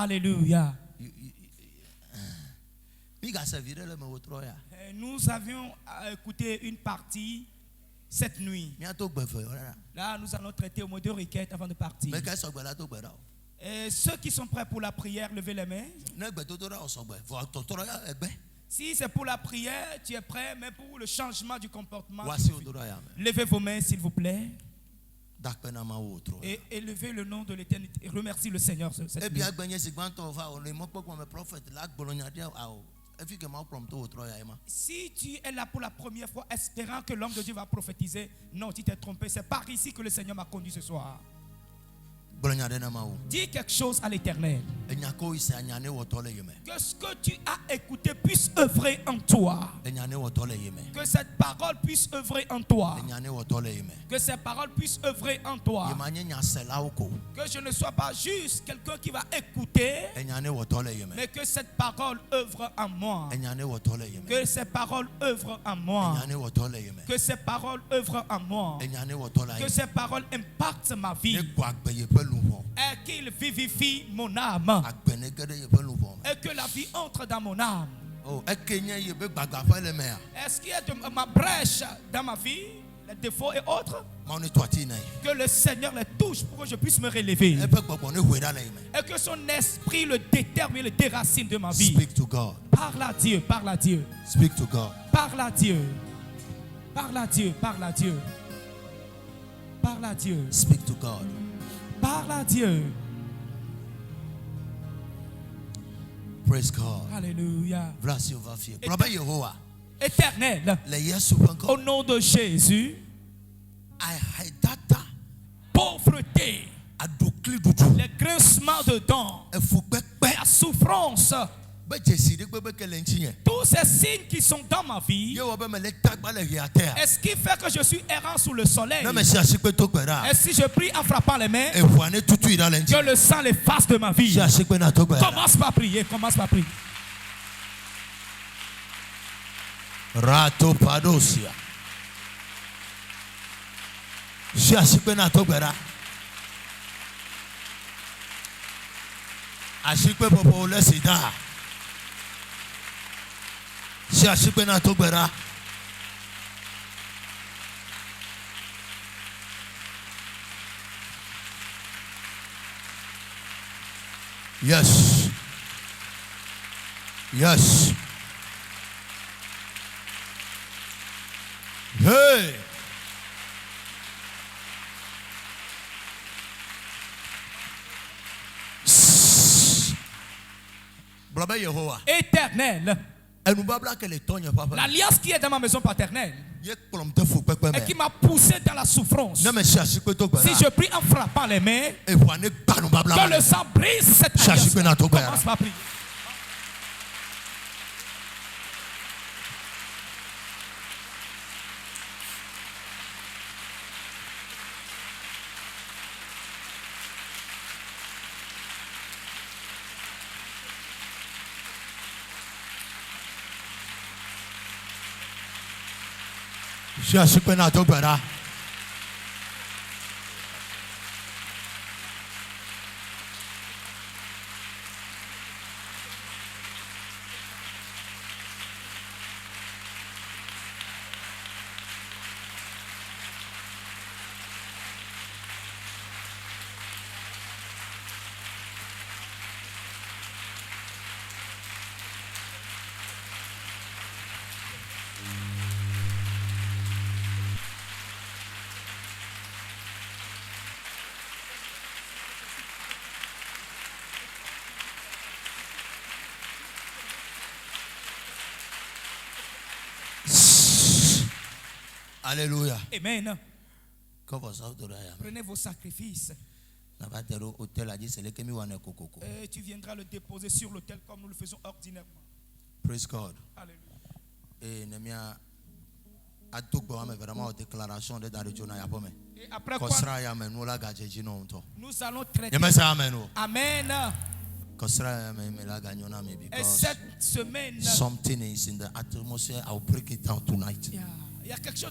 Alléluia. Nous avions écouté une partie cette nuit. Là, nous allons traiter au mot de requête avant de partir. Et ceux qui sont prêts pour la prière, levez les mains. Si c'est pour la prière, tu es prêt, mais pour le changement du comportement, levez vos mains s'il vous plaît. Et élevez le nom de l'Éternité et remercie le Seigneur. Si tu es là pour la première fois espérant que l'homme de Dieu va prophétiser, non, tu t'es trompé. C'est par ici que le Seigneur m'a conduit ce soir. Dis quelque chose à l'Éternel. Que ce que tu as écouté puisse œuvrer en toi. Que cette parole puisse œuvrer en toi. Que ces paroles puissent œuvrer en toi. Que je ne sois pas juste quelqu'un qui va écouter, mais que cette parole œuvre en moi. Que ces paroles œuvrent en moi. Que ces paroles œuvrent en moi. Que ces paroles impactent ma vie. Et qu'il vivifie mon âme. Et que la vie entre dans mon âme. Est-ce qu'il y a de ma brèche dans ma vie, les défauts et autres? Que le Seigneur les touche pour que je puisse me relever. Et que son esprit le détermine, le déracine de ma vie. Speak to God. Parle à Dieu, parle à Dieu. Speak to God. Parle à Dieu. Parle à Dieu, parle à Dieu. Parle à Dieu. Speak to God. Parle à Dieu. Praise God. Alléluia. Éternel, au nom de Jésus, pauvreté, les grincements de dents, la souffrance, tous ces signes qui sont dans ma vie, est-ce qui fait que je suis errant sous le soleil? Et si je prie en frappant les mains, que le sang l'efface de ma vie. Commence par prier, commence par prier. Rato Padosia. Ashikwe popo lesida. Ashikwe na togbera. Yes. Yes. Hey. Éternel, l'alliance qui est dans ma maison paternelle et qui m'a poussé dans la souffrance, si je prie en frappant les mains, que le sang brise cette alliance. Commence par prier. Alléluia. Amen. Prenez vos sacrifices. Et tu viendras le déposer sur l'autel comme nous le faisons ordinairement. Praise God. Alléluia. Et après quoi, nous allons traiter. Amen. Et cette semaine, something is in the atmosphere. I'll break it down tonight. Il y a quelque chose